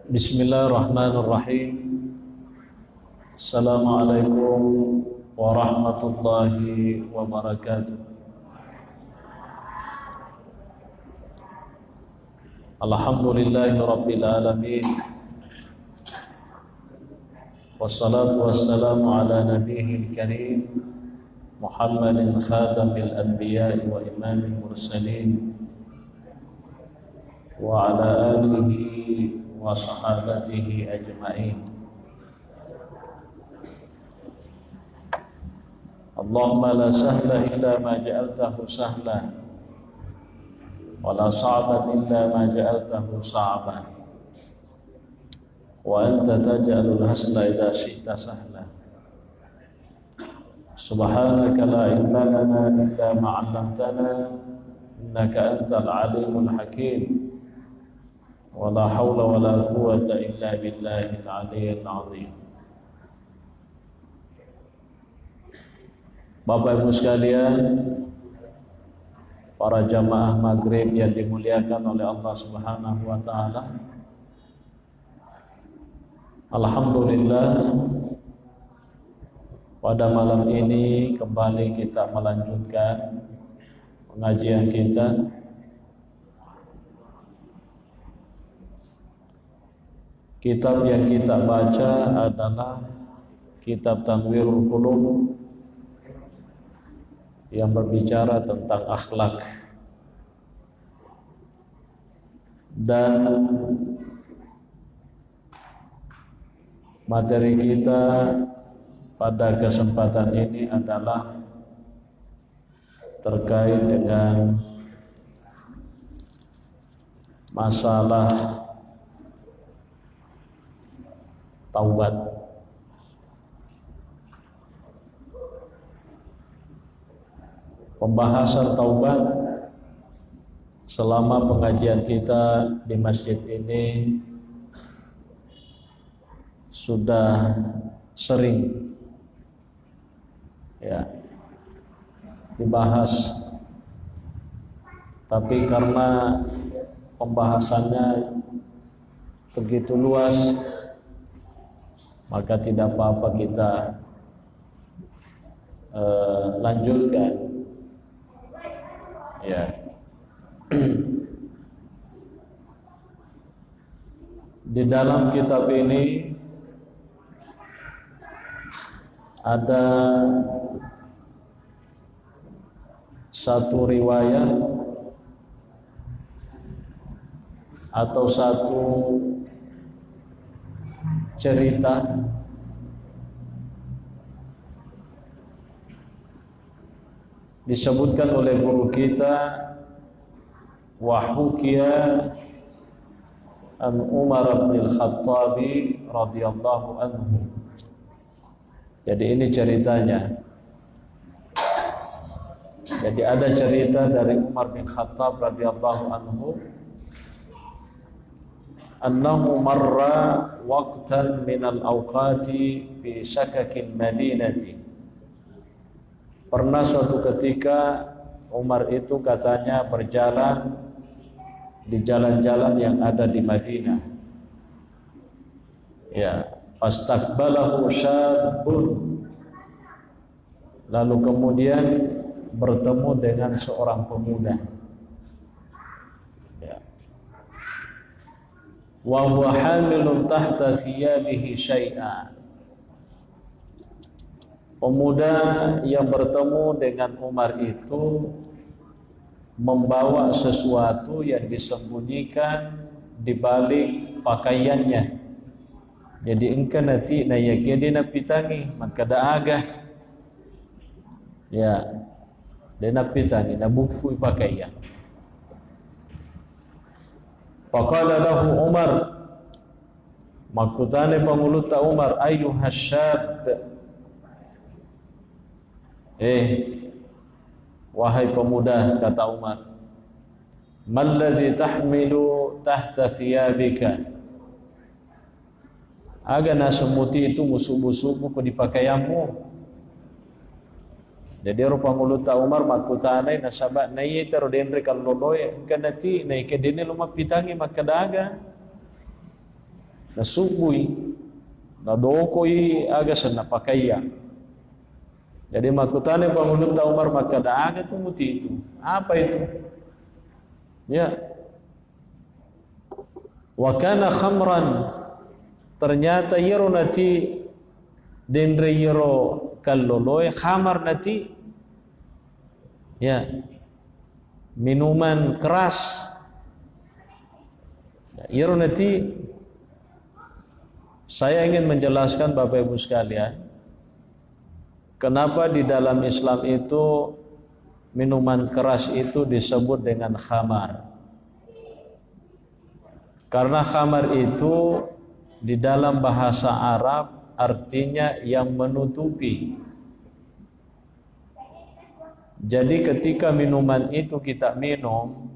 Bismillahirrahmanirrahim. Assalamualaikum warahmatullahi wabarakatuh. Alhamdulillahi rabbil alamin. Wassalatu wassalamu ala nabiyil karim Muhammadin khatamil anbiya'i wa imamil mursalin wa ala alihi wa sahabatihi ajma'in. Allahumma la sahla illa ma ja'altahu sahla wa la sa'ban illa ma ja'altahu sa'ban wa anta taj'alul hasla idza syi'ta sahla. Subhanaka la ilma lana illa ma 'allamtana innaka antal alimul hakim. Wala haula wala quwwata illa billahil aliyyil azim. Bapak Ibu sekalian, para jamaah maghrib yang dimuliakan oleh Allah Subhanahu wa taala. Alhamdulillah, pada malam ini kembali kita melanjutkan pengajian kita. Kitab yang kita baca adalah kitab Tanwirul Qulub yang berbicara tentang akhlak, dan materi kita pada kesempatan ini adalah terkait dengan masalah taubat. Pembahasan taubat selama pengajian kita di masjid ini sudah sering dibahas, tapi karena pembahasannya begitu luas, maka tidak apa-apa kita lanjutkan. Di dalam kitab ini ada satu riwayat atau satu cerita disebutkan oleh guru kita, wa hukiya an Umar bin Khattab radhiyallahu anhu. Jadi ini ceritanya. Jadi ada cerita dari Umar bin Khattab radhiyallahu anhu, annahu marra waqtan minal awqati fi sakakil madinati. Pernah suatu ketika Umar itu katanya berjalan di jalan-jalan yang ada di Madinah. Fastaqbalahu syabun. Lalu kemudian bertemu dengan seorang pemuda. Wa huwa hamilun tahta thiyabihi syai'a. Pemuda yang bertemu dengan Umar itu membawa sesuatu yang disembunyikan di balik pakaiannya. Jadi engkau nanti na yakini na pitangi maka daagah. Dia na pitangi na buku pakaian. Faqala lahu Umar, makutane panguluta Umar, ayyuhas syab, wahai pemuda, kata Umar, malladhi tahmilu tahta thiyabika, agana semuti itu musuh-musuhmu di pakaianmu. Jadi rupa muluta Umar makutanay nasabat nayi taro denre kaloloy kanati nay kedene lumapitangi makadaga. nasubui nadokoi aga sana pakaiya. Jadi makutane Panghuluta Umar maka daaga tu muti itu. Apa itu? Ya. Wa kana khamran, ternyata yero nati dendre yero kalloloy khamar nati ya minuman keras. Yero nati, saya ingin menjelaskan Bapak Ibu sekalian, kenapa di dalam Islam itu minuman keras itu disebut dengan khamar. Karena khamar itu di dalam bahasa Arab artinya yang menutupi. Jadi ketika minuman itu kita minum,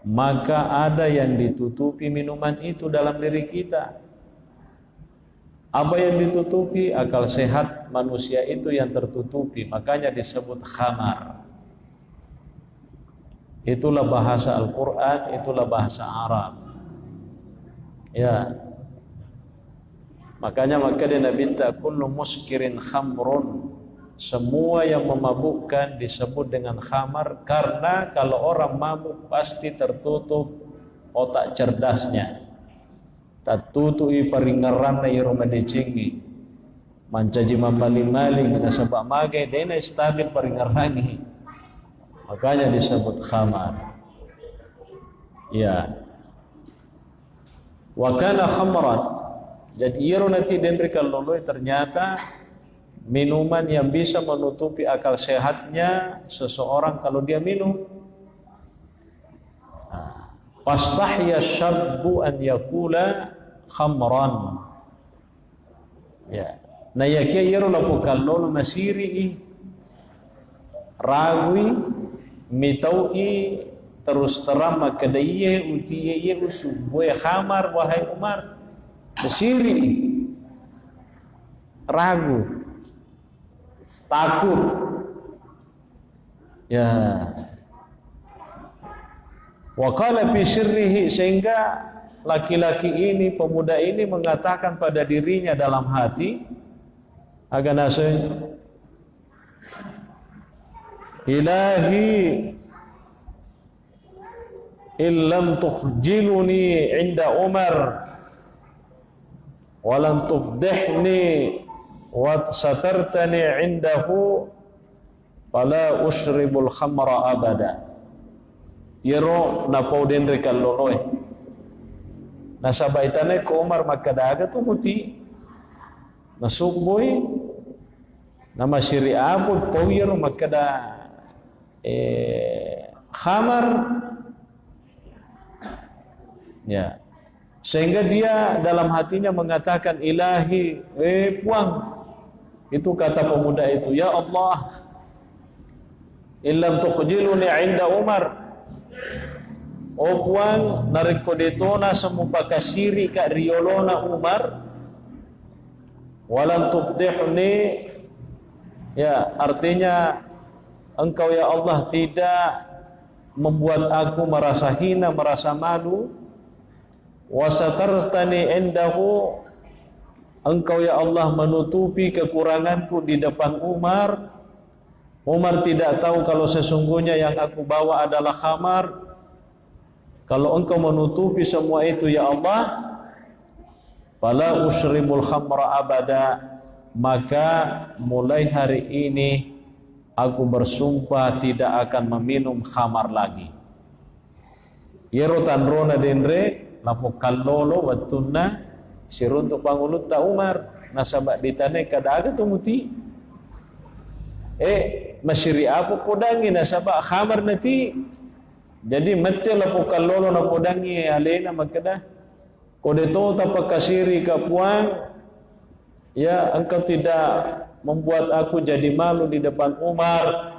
maka ada yang ditutupi minuman itu dalam diri kita. Apa yang ditutupi? Akal sehat manusia itu yang tertutupi, makanya disebut khamar. Itulah bahasa Al-Quran, itulah bahasa Arab. Ya, makanya dia Nabi kullu muskirin khamrun, semua yang memabukkan disebut dengan khamar, karena kalau orang mabuk pasti tertutup otak cerdasnya, tatutui paringaran na iroma dicingi, mancaji maling-maling na sabak magay dena stabil paringarani, makanya disebut khamar. Ya, wa kana khamran, jadi iro nanti dendri kaloloy ternyata minuman yang bisa menutupi akal sehatnya seseorang kalau dia minum. Fastahya syabbu an yakula khamran. Ya, na yakia yero lapo kalolo masiri ragui mitaui terus terang makadaiye utiye usuboy khamar wahai Umar, masiri ragu, takut. Ya. Wa qala fi sirrihi, sehingga laki-laki ini, pemuda ini mengatakan pada dirinya dalam hati, aganase, Ilahi illam tukhjiluni inda Umar walan tufdihni wa satartani indahu fala usribul khamra abada. Yero na pauden rekalonoy nasabaitane ko Umar makadaga tumuti nasugboy na masiri abod pawir makada khamar. Ya, sehingga dia dalam hatinya mengatakan, Ilahi, puang, itu kata pemuda itu, ya Allah, illam tukhjiluni inda Umar, oh puang, narikodetona semupakasiri ka riolona Umar, walan tubdihni, ya artinya engkau ya Allah tidak membuat aku merasa hina, merasa malu, wasatarstani indahu, engkau ya Allah menutupi kekuranganku di depan Umar. Umar tidak tahu kalau sesungguhnya yang aku bawa adalah khamar. Kalau engkau menutupi semua itu ya Allah, fala usribul khamra abada, maka mulai hari ini aku bersumpah tidak akan meminum khamar lagi. Yero tanrona dendre lapo kallolo wattunna siruntuk Panghuluta Umar nasabak ditane kadaga tumuti masiri apo podangi nasabak khamar nati, jadi mette lapo kallolo na podangi alena makada kode to tapakasiri kapuang, ya engkau tidak membuat aku jadi malu di depan Umar.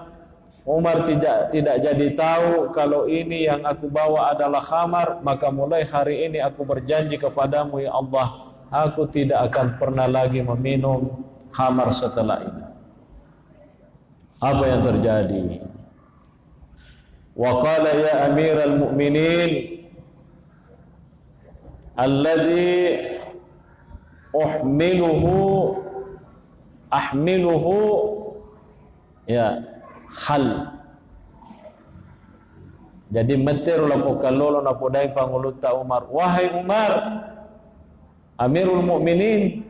Umar tidak jadi tahu kalau ini yang aku bawa adalah khamar, maka mulai hari ini aku berjanji kepadamu ya Allah, aku tidak akan pernah lagi meminum khamar setelah ini. Apa yang terjadi? Wa qala ya Amiral Mu'minin, alladzi ahmiluhu ya khal. Jadi meter lapo kalolo na podai panguluta Umar, wahai Umar Amirul Mukminin,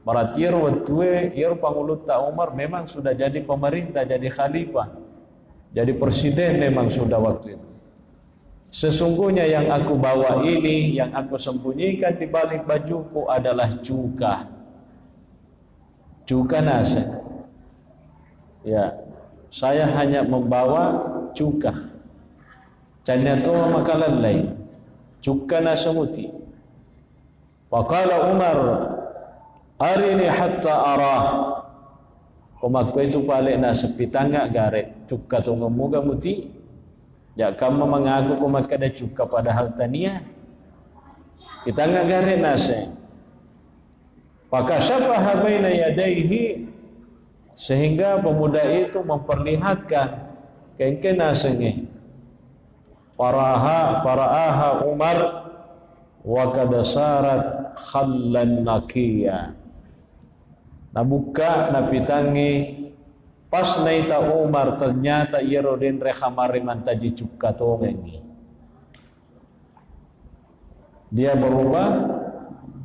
berarti watue ieu panguluta Umar memang sudah jadi pemerintah, jadi khalifah, jadi presiden memang sudah waktu itu. Sesungguhnya yang aku bawa ini, yang aku sembunyikan di balik bajuku adalah cuka nasi. Ya, saya hanya membawa cuka. Canyato makalan lain, cuka nasi muti. Waqala Umar, arini hatta arah. Komakku itu balik nasi pitanga garet cuka tu ngemuga muti. Ya kamu mengaku komak ada cuka padahal tania. Pitanga garet nasi. Fakashafaha baina yadaihi, sehingga pemuda itu memperlihatkan kengke nasinya. Paraaha Umar wa kadasarat khallan nakiya. Nabuka napitangi pas naita Umar ternyata irodin rekhamari mantaji cukka tongengi. Dia berubah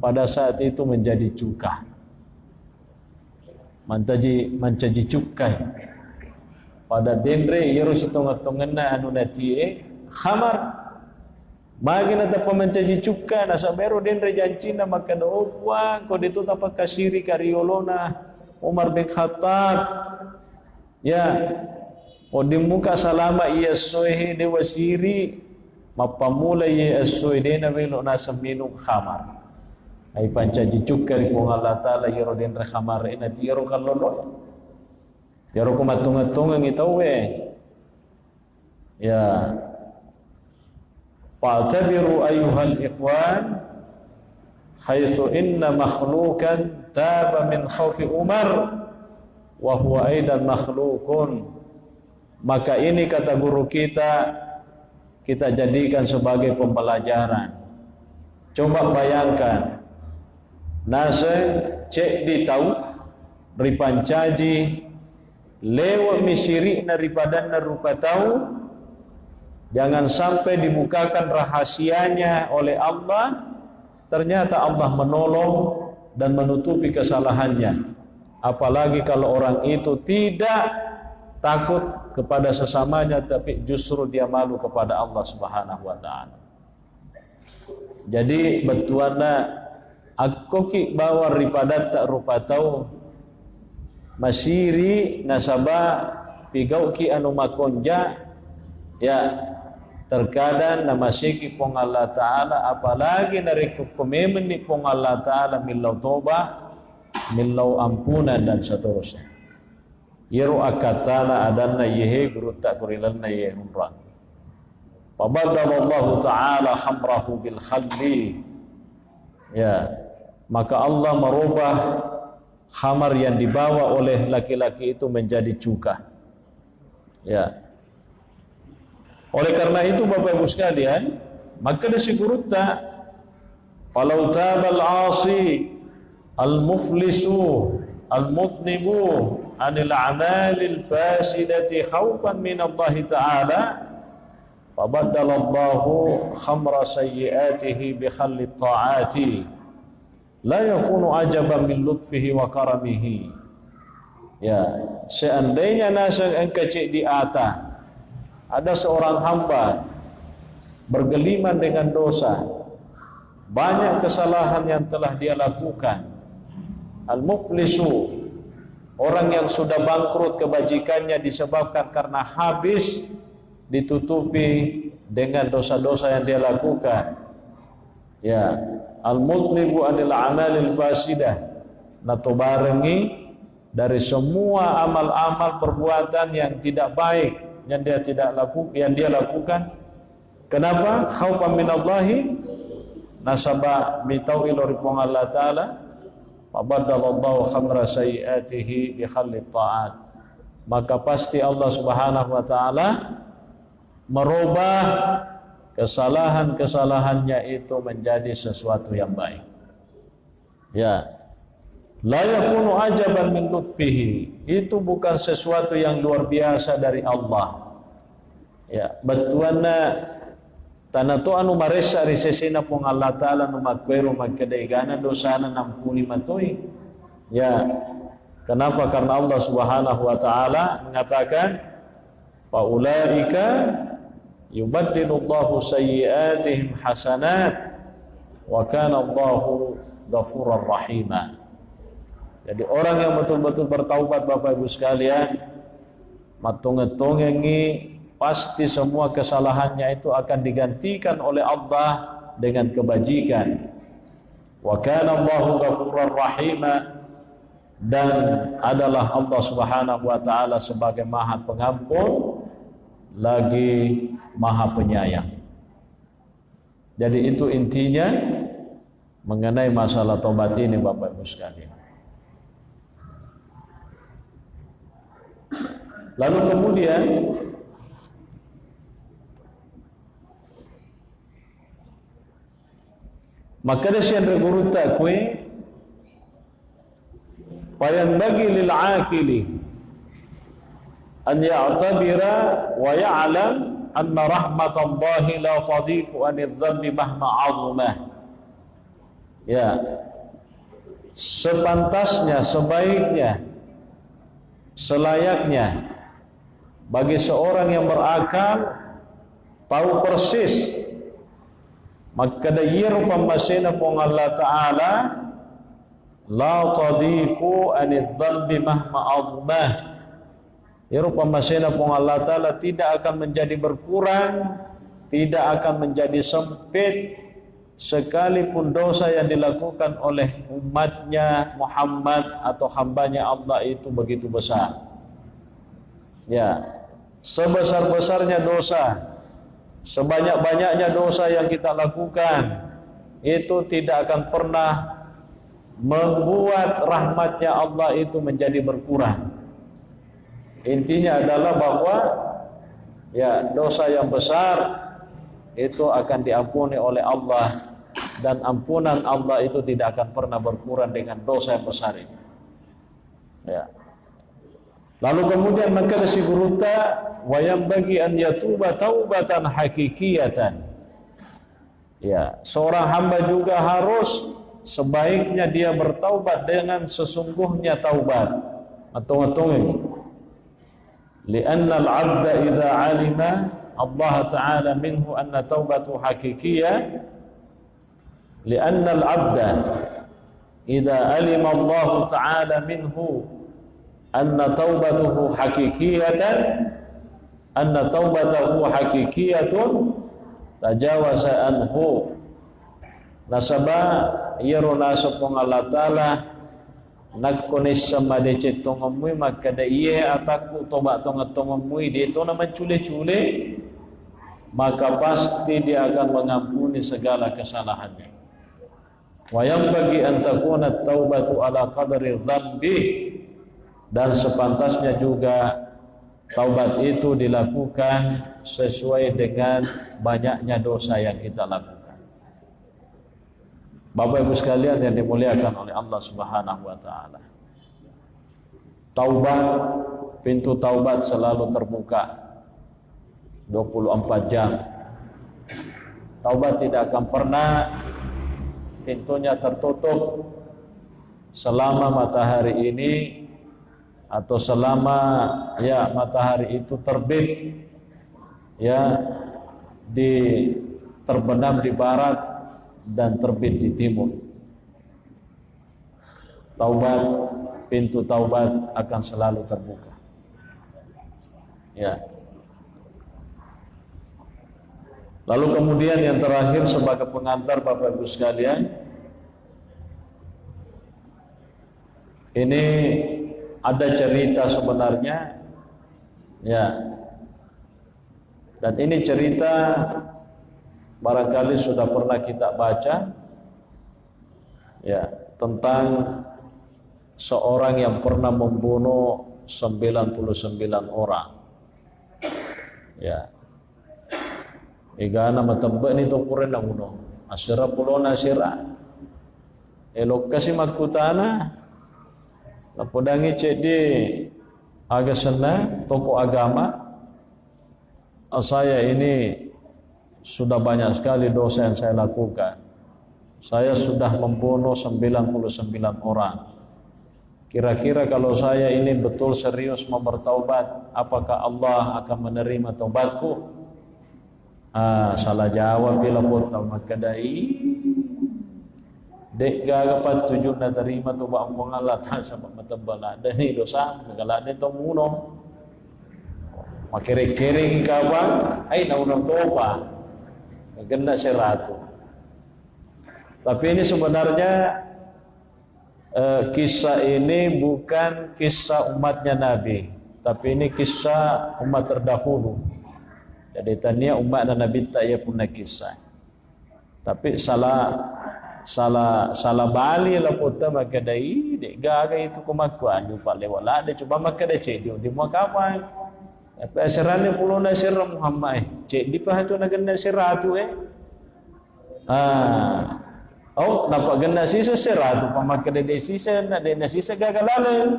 pada saat itu menjadi cuka. Mancaji cukai. Pada dendre iero sitonga-tongena anu natie khamar magi nata pemencaji cuka na sabero dendre jancina maka doa ko ditu tapa kasiri kariolona Umar bin Khattab ya o di muka salama iya soehe de wasiri mapamula iya soe de na velo na saminu khamar ai pancaji cuka ri ko Allah taala yero dendre khamar ina tiro kalolo tiro ko matunga-tunga ngitawe ya. Fa'tabiru ayyuhal ikhwan haitsu inna makhlukan taba min khaufi Umar wa huwa aidan makhlukun. Maka ini kata guru kita jadikan sebagai pembelajaran. Coba bayangkan nase cek ditau ripancaji lewat misiri daripada rupa tahu. Jangan sampai dibukakan rahasianya oleh Allah, ternyata Allah menolong dan menutupi kesalahannya. Apalagi kalau orang itu tidak takut kepada sesamanya, tapi justru dia malu kepada Allah Subhanahu wa ta'ala. Jadi betuana aku ki bawa ripadat tak rupa tahu masiri nasabah pigau ki anu makonja ya. Terkadang namasiki pong Allah Ta'ala apalagi dari kukumemen ni pong Allah Ta'ala milau toba, milau ampunan dan seterusnya. Yeru akatana adanna yehe guru tak kurilanna yehe umrah. Fabadalallahu Ta'ala khamrahu bil khalli. Ya, maka Allah merubah khamar yang dibawa oleh laki-laki itu menjadi cuka. Ya. Oleh karena itu Bapak Ibu sekalian, maka disigurutta falau tabal asi al-muflisu al-mudnibu anil a'malil fasidati khawfan min Allah Ta'ala fabaddalallahu khamra sayyiatihi bi khalli ta'ati la yakunu ajaban min lutfihi wa karamihi. Ya, seandainya nasa engkau cek di atas ada seorang hamba bergeliman dengan dosa, banyak kesalahan yang telah dia lakukan. Al-muflisu, orang yang sudah bangkrut kebajikannya disebabkan karena habis ditutupi dengan dosa-dosa yang dia lakukan. Ya, al-mudnibu anil amalil fasidah, natobarengi dari semua amal-amal perbuatan yang tidak baik yang dia lakukan. Kenapa? Khaufan minallahi nasaba bitau ilori pong Allah Ta'ala fabaddalallahu khamra sayyiatihi bi khalli ta'at. Maka pasti Allah Subhanahu wa Ta'ala merubah kesalahan-kesalahannya itu menjadi sesuatu yang baik. Ya, la yakunu ajaban min lutfihi, itu bukan sesuatu yang luar biasa dari Allah. Ya, batuanna tanatu anu maresa risesina pung Allah Ta'ala nu magkwero magkadaigana dosana nampuni matui. Ya, kenapa? Karena Allah Subhanahu wa Ta'ala mengatakan faulaika yubaddilullahu sayyi'atihim hasanat wa kana Allahu ghafurur rahima. Jadi orang yang betul-betul bertaubat, Bapak Ibu sekalian, matungetungengi pasti semua kesalahannya itu akan digantikan oleh Allah dengan kebajikan. Wa kana Allahu ghafurur rahima, dan adalah Allah Subhanahu wa Ta'ala sebagai Maha Pengampun lagi Maha Penyayang. Jadi itu intinya mengenai masalah tobat ini, Bapak Ibu sekalian. Lalu kemudian maka desian reguru takwe payan bagi lil akili an ya'tabira wa ya'lam anna rahmatallahi la tadiqu anidh dhanbi mahma 'azumah. Ya, sepantasnya, sebaiknya, selayaknya bagi seorang yang berakal tahu persis maka dayir pamasina pong Allah Ta'ala la tadiqu anidh dhanbi mahma 'azumah. Rupa masina pun Allah Ta'ala tidak akan menjadi berkurang, tidak akan menjadi sempit sekalipun dosa yang dilakukan oleh umatnya Muhammad atau hambanya Allah itu begitu besar. Ya, sebesar-besarnya dosa, sebanyak-banyaknya dosa yang kita lakukan, itu tidak akan pernah membuat rahmatnya Allah itu menjadi berkurang. Intinya adalah bahwa ya dosa yang besar itu akan diampuni oleh Allah, dan ampunan Allah itu tidak akan pernah berkurang dengan dosa yang besar itu. Ya. Lalu kemudian maka disiguruta wayang bagi an yatuba taubatan hakikiyatan. Ya, seorang hamba juga harus sebaiknya dia bertaubat dengan sesungguhnya taubat. Atau ini. لأن العبد إذا علم الله تعالى منه أن توبته حقيقية لأن العبد إذا علم الله تعالى منه أن توبته حقيقية تجاوز عنه nasaba yero nasapong Allah Ta'ala nagkonis sa madecet tongomui makada iye ataku toba tongomui dia itu nama cule-cule, maka pasti dia akan mengampuni segala kesalahannya. Wayang bagi antakuna taubatu ala qadri dzambi, dan sepantasnya juga taubat itu dilakukan sesuai dengan banyaknya dosa yang kita lakukan. Bapak Ibu sekalian yang dimuliakan oleh Allah Subhanahu wa Ta'ala, taubat, pintu taubat selalu terbuka 24 jam. Taubat tidak akan pernah pintunya tertutup selama matahari ini atau selama ya matahari itu terbit ya terbenam di barat dan terbit di timur. Taubat, pintu taubat akan selalu terbuka. Ya. Lalu kemudian yang terakhir sebagai pengantar Bapak Ibu sekalian, ini ada cerita sebenarnya, ya. Dan ini cerita barangkali sudah pernah kita baca, ya, tentang seorang yang pernah membunuh 99 orang. Ya. igana matebak ni tokuren na uno asyira pulona asyira lokasi makutana lapodangi cek di aga sana tokoh agama. Saya ini sudah banyak sekali dosa yang saya lakukan. Saya sudah membunuh 99 orang. Kira-kira kalau saya ini betul serius mau bertaubat, apakah Allah akan menerima taubatku? Salah jawab bila potau maka dai dek gagapat tujuh na terima taubat ampun Allah tak sama matembala dan ni dosa megala ni tomuno makere-kere kawan ai na unang toba ganda seratu. Tapi ini sebenarnya kisah ini bukan kisah umatnya Nabi, tapi ini kisah umat terdahulu. Jadi tania umat dan Nabi tak ia punya kisah. Tapi salah bali lah pota maka dai dek gaga itu kemakuan lupa lewat lah dia cuba maka dia cek dia mau kawan. Tapi asarannya pulau nasir Muhammad cek di pah tu nak kena siratu oh nampak kena sisa siratu pamaka dia sisa nak dia sisa gagal lalu.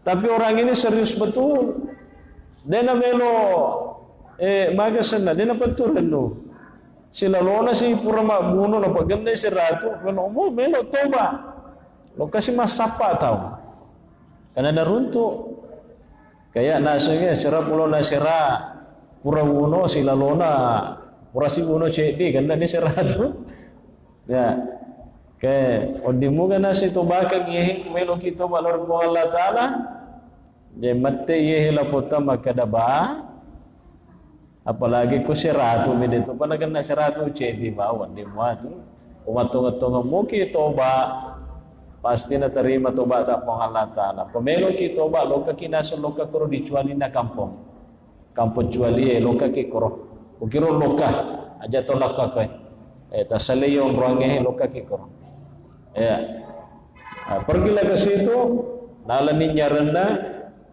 Tapi orang ini serius betul. Dia nak melo maga sana dia na paturan no sila lona si pura mabuno na paganda si ratu melo toba lo kasi masapa tau kana naruntu kaya nasunya sira pulo na sira pura uno sila lona pura si uno cedi kanda ni si ratu ya ke odimu kana si toba ka gihi melo kito balor ko Allah taala je matte yehi la pota makadaba. Apalagi ku siratu midito pa nagan na siratu chebi bawan di mo ato umatunga-tunga mo ki toba pasti na terima toba ta pong Allah taala pamelo ki toba loka kinaso loka kuro dicuali na kampung cuali loka ki kuro ukiro loka aja to loka ko tasaliyo ronge loka ki kuro pergilah ke situ nalaninya rendah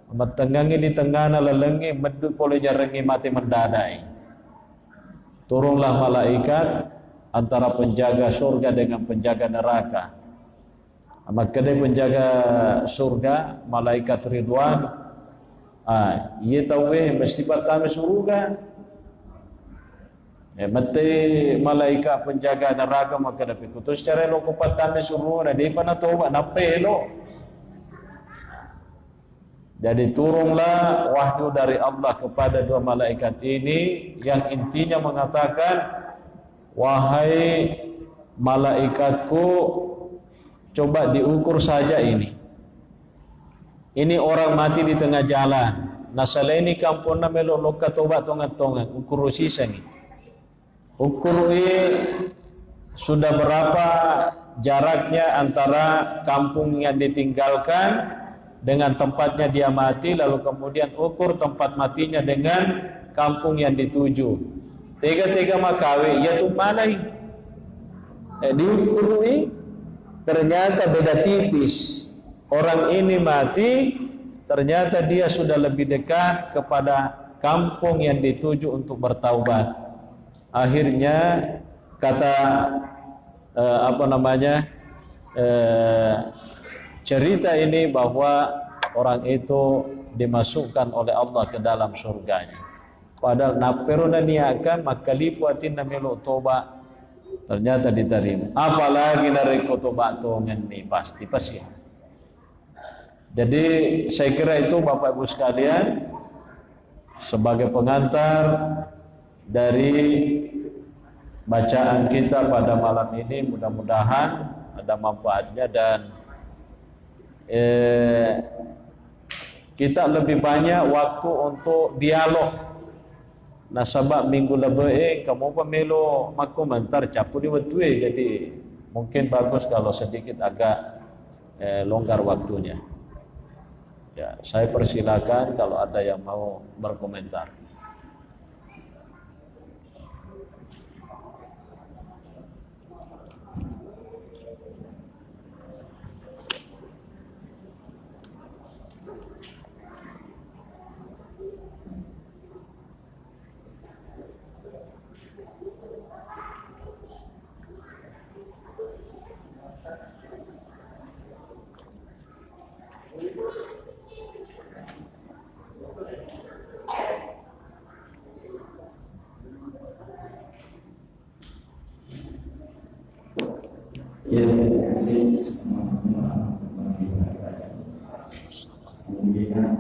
matengangi di tengah lalengi medut pole jarengi mati mendadai. Turunlah malaikat antara penjaga surga dengan penjaga neraka. Maka dia penjaga surga malaikat Ridwan ia tahu mesti pertama surga mati malaikat penjaga neraka maka dapat kutus cara lo kupatame surga dia pana toba napelo. Jadi turunlah wahyu dari Allah kepada dua malaikat ini yang intinya mengatakan, wahai malaikatku, coba diukur saja ini. Ini orang mati di tengah jalan. Nasala ini kampungna melo loka toba tongan-tongan ukur sisa ni. Ukur sudah berapa jaraknya antara kampung yang ditinggalkan dengan tempatnya dia mati, lalu kemudian ukur tempat matinya dengan kampung yang dituju. Tiga-tiga makawi, ya tu mana diukur ternyata beda tipis. Orang ini mati, ternyata dia sudah lebih dekat kepada kampung yang dituju untuk bertaubat. Akhirnya kata cerita ini bahwa orang itu dimasukkan oleh Allah ke dalam surganya. Padahal naperona niakan makalipu atin namelo toba ternyata diterima. Apalagi nariko toba tongen ni pasti. Jadi saya kira itu Bapak Ibu sekalian sebagai pengantar dari bacaan kita pada malam ini, mudah-mudahan ada manfaatnya dan kita lebih banyak waktu untuk dialog. Nasabak minggu lebih kamu pemelo mak komentar capu di waktu jadi mungkin bagus kalau sedikit agak longgar waktunya. Ya, saya persilakan kalau ada yang mau berkomentar. Ya, terima kasih semua kemudian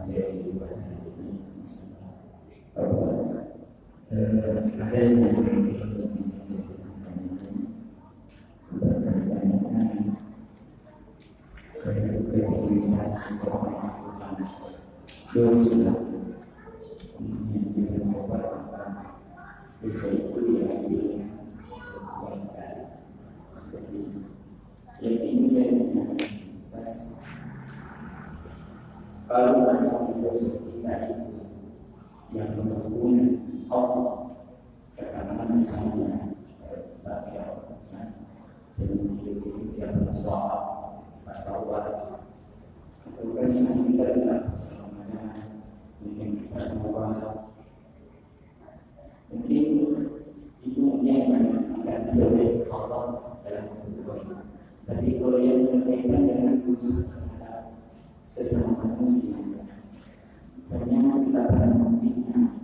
saya juga ada yang bisa seseorang melakukan dosa yang dia membuat dosa itu diambil yang ini saya menyampaikan kalau masalah dosa kita itu yang mendukung Allah karena misalnya bagi orang sendiri yang bersoal atau bukan misalnya kita tidak bersamanya mungkin kita mengubah mungkin itu yang akan oleh Allah dalam hidup. Tapi kalau yang berkaitan dengan dosa sesama manusia, misalnya kita pernah memfitnah,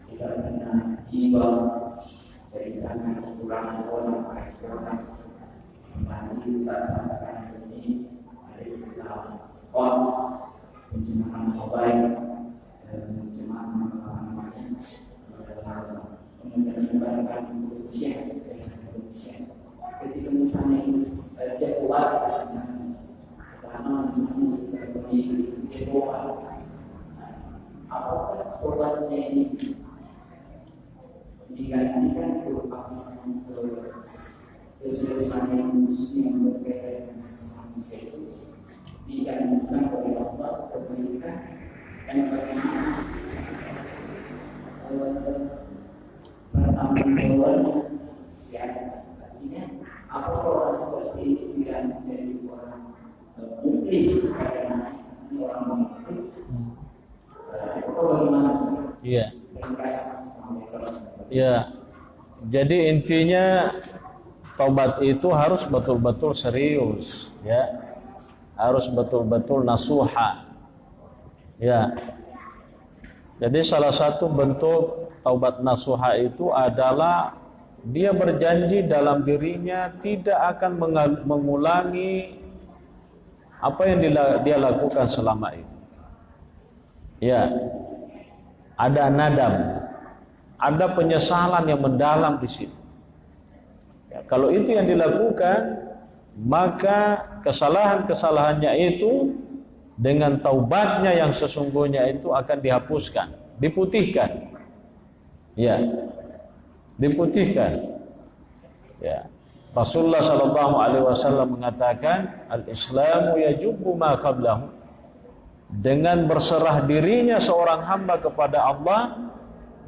kita pernah hibah dari tangan kekurangan orang, nanti saat ini ada istilah hoax, pencemaran baik, pencemaran menyebarkan kebencian. Ketika misalnya dia keluar misalnya karena misalnya seperti demo, apakah korbannya ini digantikan berupa misalnya dosa-dosa yang berkaitan dengan sesama manusia itu digantikan oleh Allah kebaikan dan bagaimana pertanggungjawabannya siapa artinya apakah orang seperti ini tidak menjadi orang muklis karena ini orang muklis itu bagaimana? Iya. Ya, jadi intinya taubat itu harus betul-betul serius, ya, harus betul-betul nasuha, ya. Jadi salah satu bentuk taubat nasuha itu adalah dia berjanji dalam dirinya tidak akan mengulangi apa yang dia lakukan selama ini. Ya, ada nadam, ada penyesalan yang mendalam di situ. Ya, kalau itu yang dilakukan, maka kesalahan-kesalahannya itu dengan taubatnya yang sesungguhnya itu akan dihapuskan, diputihkan. Ya, diputihkan. Ya, Rasulullah SAW mengatakan, al-Islamu yajubbu ma qablahu. Dengan berserah dirinya seorang hamba kepada Allah,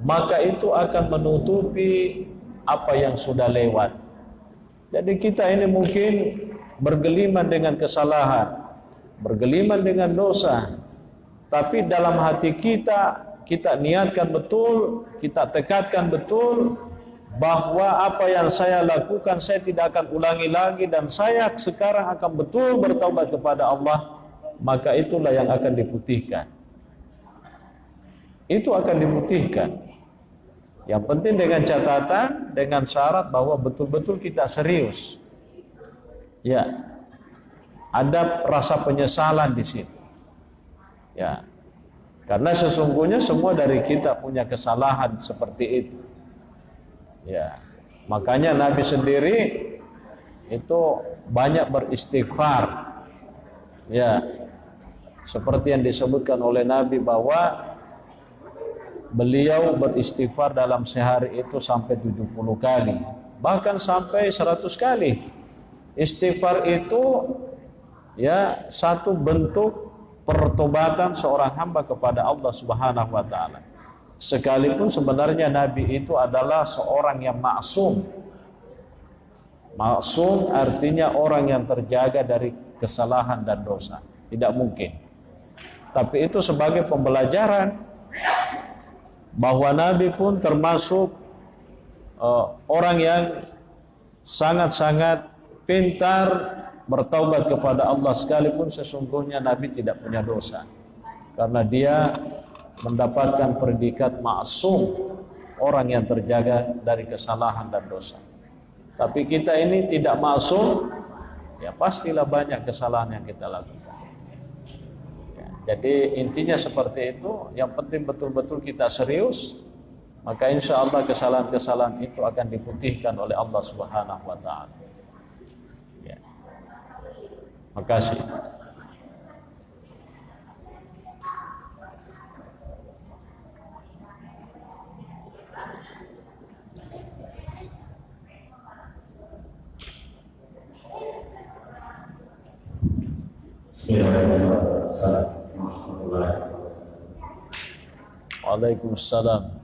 maka itu akan menutupi apa yang sudah lewat. Jadi kita ini mungkin bergeliman dengan kesalahan, bergeliman dengan dosa, tapi dalam hati kita niatkan betul, kita tekadkan betul bahwa apa yang saya lakukan saya tidak akan ulangi lagi dan saya sekarang akan betul bertaubat kepada Allah, maka itulah yang akan diputihkan. Itu akan diputihkan. Yang penting dengan catatan, dengan syarat bahwa betul-betul kita serius. Ya, ada rasa penyesalan di situ. Ya, karena sesungguhnya semua dari kita punya kesalahan seperti itu. Ya, makanya Nabi sendiri itu banyak beristighfar. Ya, seperti yang disebutkan oleh Nabi bahwa beliau beristighfar dalam sehari itu sampai 70 kali, bahkan sampai 100 kali. Istighfar itu ya satu bentuk pertobatan seorang hamba kepada Allah Subhanahu wa taala. Sekalipun sebenarnya Nabi itu adalah seorang yang maksum. Maksum artinya orang yang terjaga dari kesalahan dan dosa. Tidak mungkin. Tapi itu sebagai pembelajaran bahwa Nabi pun termasuk orang yang sangat-sangat pintar bertaubat kepada Allah, sekalipun sesungguhnya Nabi tidak punya dosa, karena dia mendapatkan predikat maksum, orang yang terjaga dari kesalahan dan dosa. Tapi kita ini tidak masuk, ya pastilah banyak kesalahan yang kita lakukan. Ya, jadi intinya seperti itu. Yang penting betul-betul kita serius, maka insya Allah kesalahan-kesalahan itu akan diputihkan oleh Allah Subhanahu wa Ta'ala. Ya. Makasih. Waalaikumsalam.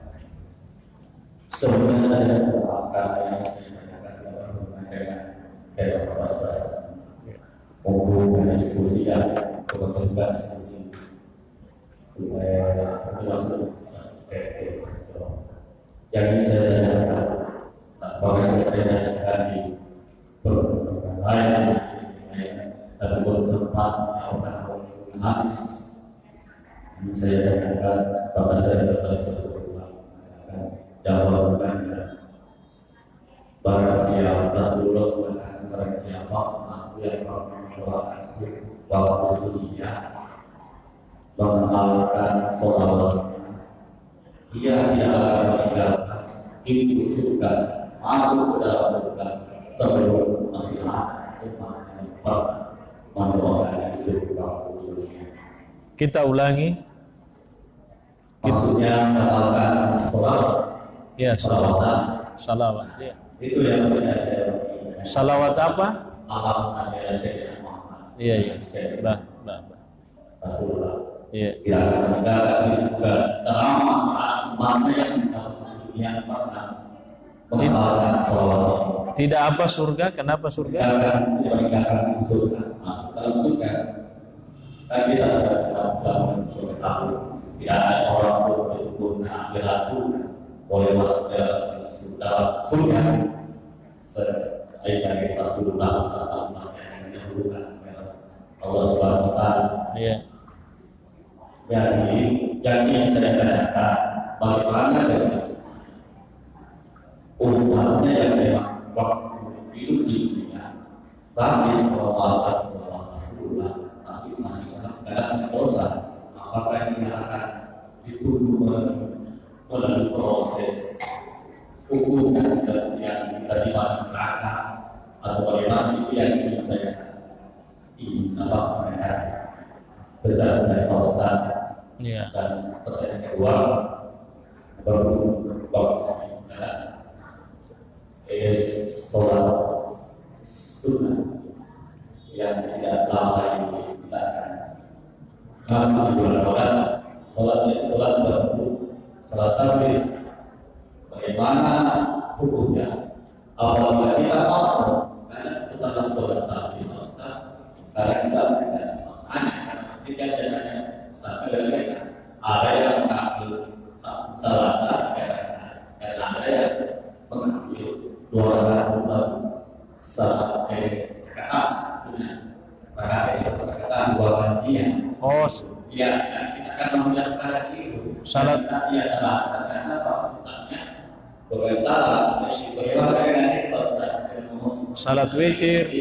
Sebenarnya apakah yang saya katakan dalam proses hubungan diskusi dan kebetulan diskusi langsung yang saya tanyakan bahwa yang saya tanyakan di pertemuan lain dan belum sempat habis saya tanyakan bahwa saya tertarik jawaban barang siapa Rasulullah mengatakan barang siapa aku yang mendoakan waktu dunia mengamalkan sholawat dia akan meninggalkan itu surga masuk ke dalam surga sebelum masih ada umat mendoakan surga dunia. Kita ulangi. Maksudnya mengamalkan sholawat. Ya, salawat. Salawat. Ya. Itu yang saya Salawat apa? amal Sayyidina Muhammad. Iya, iya. Bah. Rasulullah. Iya. Ya, negara ini juga selama mana yang dunia pernah mengamalkan sholawat. Tidak apa surga? Kenapa surga? Akan diberikan surga, masuk dalam surga. Dan kita sudah tahu tidak ada seorang pun berhubungan berasal boleh masuk ke surga selain Rasulullah SAW yang dihubungkan Allah Subhanahu Wa Taala. Iya. Jadi yang saya tanyakan bagaimana dengan umatnya yang memang waktu hidup di dunia tapi kalau Allah Rasulullah tapi masih dalam dosa, apakah ini akan dituduh melalui proses hukum yang diterima neraka atau bagaimana itu yang ingin saya mereka belajar dari Pak Ustaz. Iya. Dan pertanyaan kedua bahwa sholat sunnah yang tidak lama ini dilakukan. Masih bulan Ramadan, sholat baru salat tarawih, bagaimana hukumnya? Apabila kita mampu, setelah sholat tarawih karena kita tidak aneh, ketika biasanya sampai mereka ada yang mengambil salah satu dan ada yang mengambil 200 saat rakaat sunnah, maka itu rakaat 2 gantian. Oh, ya, kita akan menjelaskan itu. Salat ya salah karena apa? Bukan salah, bagaimana dengan Ustaz? salat witir.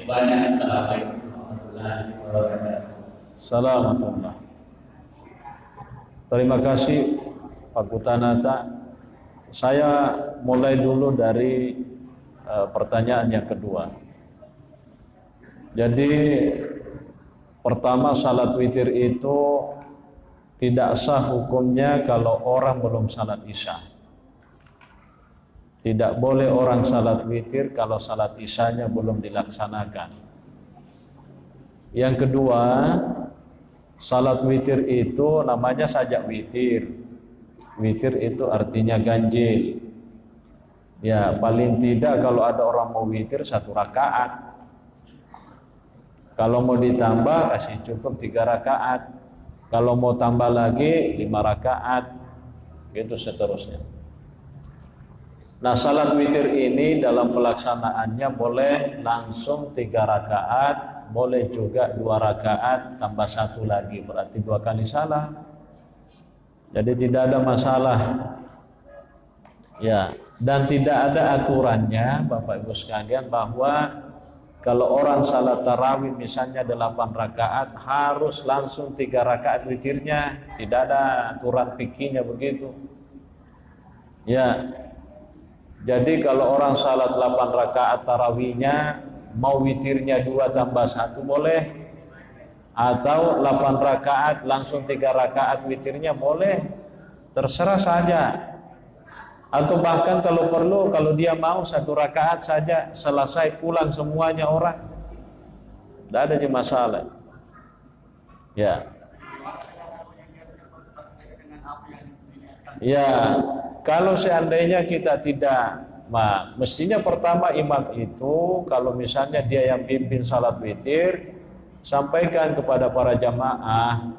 Banyak Salamatullah. Terima kasih Pak Kutanata. Saya mulai dulu dari pertanyaan yang kedua. Jadi pertama, salat witir itu tidak sah hukumnya kalau orang belum salat isya. Tidak boleh orang salat witir kalau salat isyanya belum dilaksanakan. Yang kedua, salat witir itu namanya saja witir. Witir itu artinya ganjil. Ya, paling tidak kalau ada orang mau witir 1 rakaat. Kalau mau ditambah kasih cukup 3 rakaat. Kalau mau tambah lagi 5 rakaat. Gitu seterusnya. Nah, salat witir ini dalam pelaksanaannya boleh langsung 3 rakaat, boleh juga 2 rakaat tambah 1 lagi, berarti 2 kali salah. Jadi tidak ada masalah. Ya, dan tidak ada aturannya Bapak Ibu sekalian bahwa kalau orang salat tarawih misalnya 8 rakaat harus langsung 3 rakaat witirnya. Tidak ada aturan fikihnya begitu. Ya. Jadi kalau orang salat 8 rakaat tarawihnya mau witirnya 2 tambah 1 boleh, atau 8 rakaat langsung 3 rakaat witirnya boleh, terserah saja. Atau bahkan kalau perlu, kalau dia mau 1 rakaat saja selesai pulang semuanya orang, tidak ada masalah. Ya. Ya, kalau seandainya kita tidak, mestinya pertama imam itu kalau misalnya dia yang pimpin salat witir, sampaikan kepada para jamaah,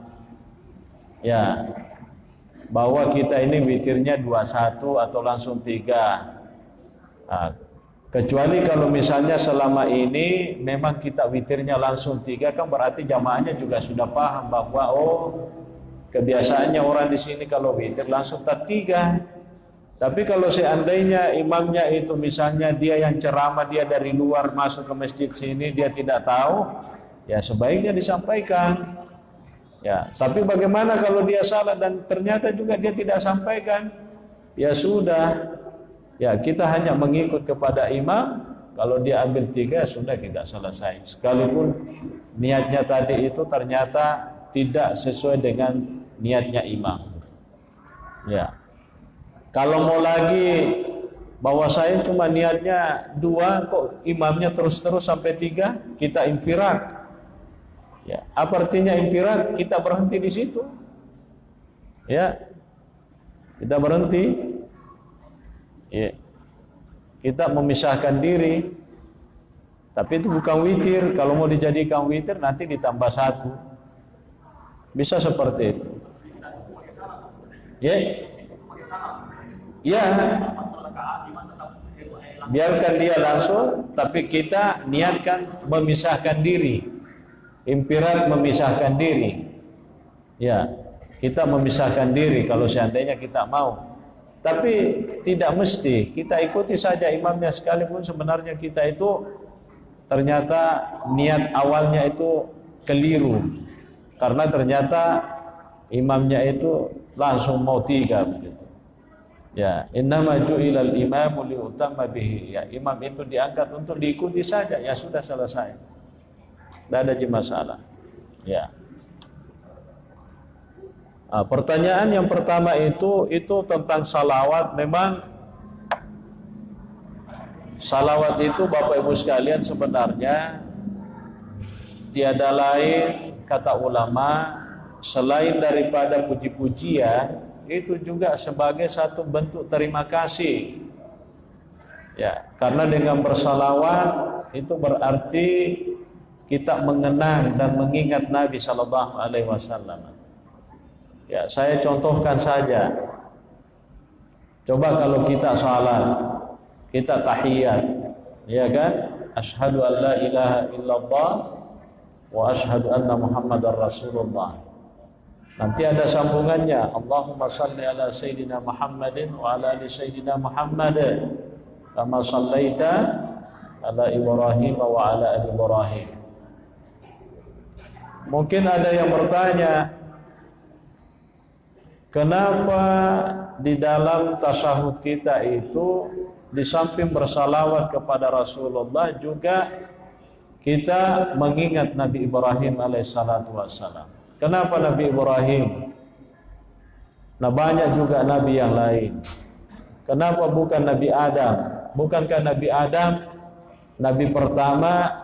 ya, bahwa kita ini witirnya 21 atau langsung 3. Nah, kecuali kalau misalnya selama ini memang kita witirnya langsung 3, kan berarti jamaahnya juga sudah paham bahwa kebiasaannya orang di sini kalau witir langsung 3. Tapi kalau seandainya imamnya itu misalnya dia yang ceramah, dia dari luar masuk ke masjid sini, dia tidak tahu, ya sebaiknya disampaikan. Ya, tapi bagaimana kalau dia salah dan ternyata juga dia tidak sampaikan? Ya sudah, ya kita hanya mengikut kepada imam. Kalau dia ambil 3 sudah, tidak selesai. Sekalipun niatnya tadi itu ternyata tidak sesuai dengan niatnya imam. Ya, kalau mau lagi bahwa saya cuma niatnya 2 kok imamnya terus-terus sampai 3, kita infirad. Ya, apa artinya infirad? Kita berhenti di situ. Ya, kita berhenti. Ya, kita memisahkan diri. Tapi itu bukan witir. Kalau mau dijadikan witir nanti ditambah 1. Bisa seperti itu. Ya, ya. Biarkan dia langsung, tapi kita niatkan memisahkan diri. Infirad memisahkan diri. Ya, kita memisahkan diri kalau seandainya kita mau. Tapi tidak mesti, kita ikuti saja imamnya sekalipun sebenarnya kita itu ternyata niat awalnya itu keliru. Karena ternyata imamnya itu langsung mau 3 begitu. Ya, innama ju'ilal imamu liutamma bihi. Ya, imam itu diangkat untuk diikuti saja, ya sudah selesai. Tidak ada masalah. Ya. Pertanyaan yang pertama itu tentang salawat. Memang salawat itu Bapak Ibu sekalian sebenarnya tiada lain kata ulama selain daripada puji-pujian, itu juga sebagai satu bentuk terima kasih. Ya, karena dengan bersalawat itu berarti kita mengenang dan mengingat Nabi Sallallahu Alaihi Wasallam. Ya, saya contohkan saja. Coba kalau kita salat, kita tahiyat, ya kan? Asyhadu an la ilaha illallah wa asyhadu anna Muhammadar Rasulullah. Nanti ada sambungannya. Allahumma salli ala Sayyidina Muhammadin wa ala ali Sayyidina Muhammad kama sallaita ala Ibrahim wa ala ali Ibrahim. Mungkin ada yang bertanya, kenapa di dalam tasyahud kita itu di samping bersalawat kepada Rasulullah juga kita mengingat Nabi Ibrahim alaihissalatu wassalam? Kenapa Nabi Ibrahim? Nah, banyak juga Nabi yang lain. Kenapa bukan Nabi Adam? Bukankah Nabi Adam Nabi pertama?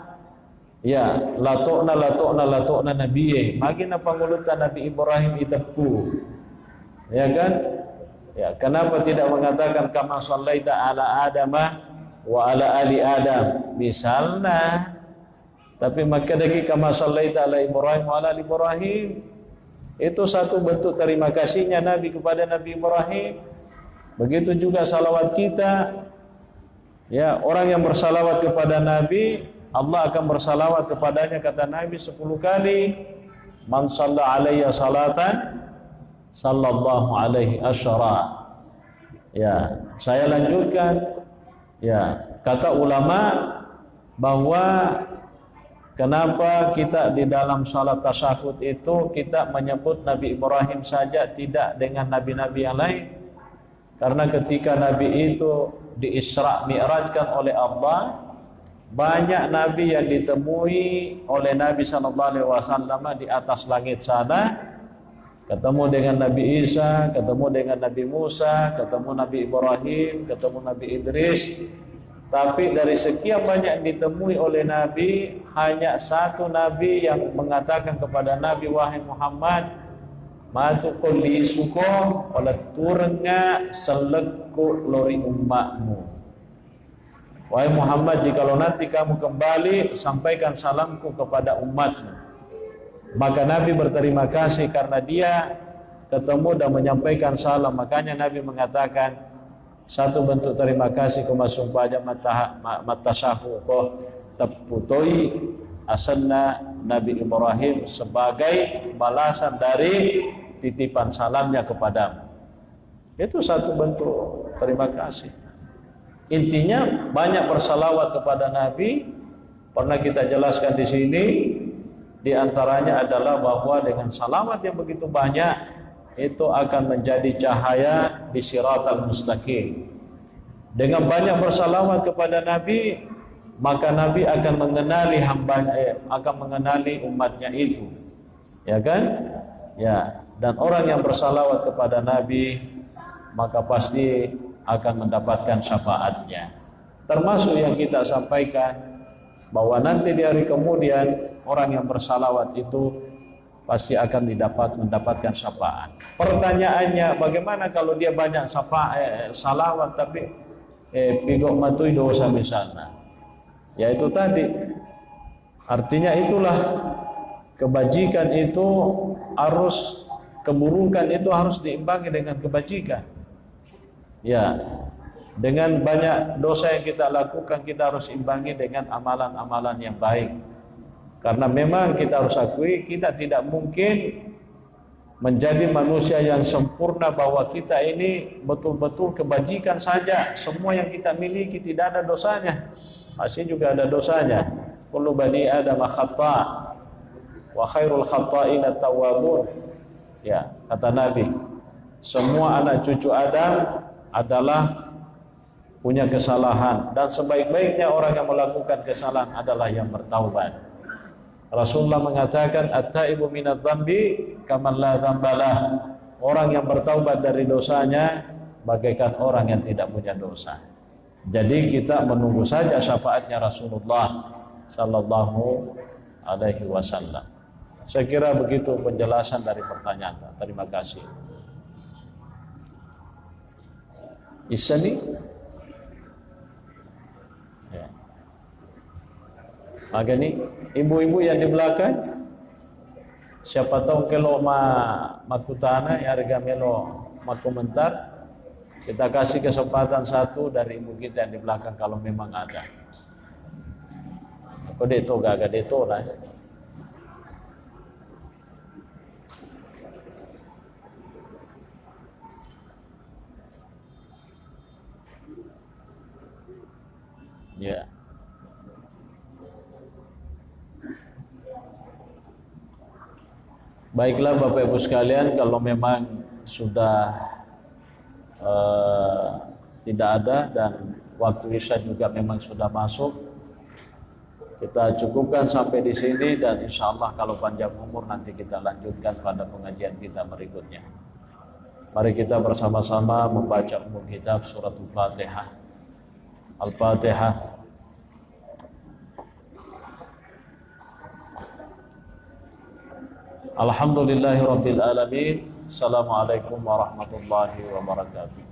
Ya, latokna nabiyye. Magina pangulutan Nabi Ibrahim itepu. Ya kan? Ya, kenapa tidak mengatakan kama sallaita ala Adamah wa ala ali Adam? Misalnya. Tapi maka lagi kama sallaita ala Ibrahim wa ala ali Ibrahim. Itu satu bentuk terima kasihnya Nabi kepada Nabi Ibrahim. Begitu juga salawat kita. Ya, orang yang bersalawat kepada Nabi, Allah akan bersalawat kepadanya, kata Nabi 10 kali. Man shalla alayya salatan sallallahu alaihi asyara. Ya, saya lanjutkan. Ya, kata ulama bahwa kenapa kita di dalam salat tasyahud itu kita menyebut Nabi Ibrahim saja, tidak dengan nabi-nabi yang lain? Karena ketika Nabi itu di-Isra Mi'rajkan oleh Allah, banyak nabi yang ditemui oleh Nabi SAW di atas langit sana. Ketemu dengan Nabi Isa, ketemu dengan Nabi Musa, ketemu Nabi Ibrahim, ketemu Nabi Idris. Tapi dari sekian banyak ditemui oleh Nabi, hanya satu Nabi yang mengatakan kepada Nabi, wahai Muhammad, matu kulli suko oleh turunnya selekku lori umatmu. Wahai Muhammad, jikalau nanti kamu kembali, sampaikan salamku kepada umatmu. Maka Nabi berterima kasih karena dia ketemu dan menyampaikan salam. Makanya Nabi mengatakan, satu bentuk terima kasih kumasuk baja matasyahu ko teputoi asanna Nabi Ibrahim sebagai balasan dari titipan salamnya kepadamu. Itu satu bentuk terima kasih. Intinya banyak bersalawat kepada Nabi. Pernah kita jelaskan di sini. Di antaranya adalah bahwa dengan salawat yang begitu banyak itu akan menjadi cahaya di siratal mustaqim. Dengan banyak bersalawat kepada Nabi, maka Nabi akan mengenali akan mengenali umatnya itu. Ya kan? Ya, dan orang yang bersalawat kepada Nabi maka pasti akan mendapatkan syafaatnya. Termasuk yang kita sampaikan bahwa nanti di hari kemudian orang yang bersalawat itu pasti akan mendapatkan syafaat. Pertanyaannya, bagaimana kalau dia banyak salawat tapi pigok matui dosa misalnya? Ya itu tadi. Artinya itulah kebajikan itu harus, keburukan itu harus diimbangi dengan kebajikan. Ya. Dengan banyak dosa yang kita lakukan, kita harus imbangi dengan amalan-amalan yang baik. Karena memang kita harus akui, kita tidak mungkin menjadi manusia yang sempurna bahwa kita ini betul-betul kebajikan saja. Semua yang kita miliki tidak ada dosanya. Pasti juga ada dosanya. Kullu bani Adam khata' wa khairul khata'ina tawwabun. Ya, kata Nabi, semua anak cucu Adam adalah punya kesalahan, dan sebaik-baiknya orang yang melakukan kesalahan adalah yang bertaubat. Rasulullah mengatakan, at-taibu minadz dzambi kaman la dzambalah. Orang yang bertaubat dari dosanya bagaikan orang yang tidak punya dosa. Jadi kita menunggu saja syafaatnya Rasulullah sallallahu alaihi wasallam. Saya kira begitu penjelasan dari pertanyaan. Terima kasih. Isani? Ya. Maka ini ibu-ibu yang di belakang, siapa tahu kalau makutana ya harga melo makomentar, kita kasih kesempatan satu dari ibu kita yang di belakang kalau memang ada. Kode itu gak itu lah. Ya. Baiklah Bapak Ibu sekalian, kalau memang sudah tidak ada dan waktu Isya juga memang sudah masuk, kita cukupkan sampai di sini, dan insya Allah kalau panjang umur nanti kita lanjutkan pada pengajian kita berikutnya. Mari kita bersama-sama membaca umum kitab surat Al-Fatihah. Al-Fatihah. Alhamdulillahirabbil alamin. Assalamualaikum warahmatullahi wabarakatuh.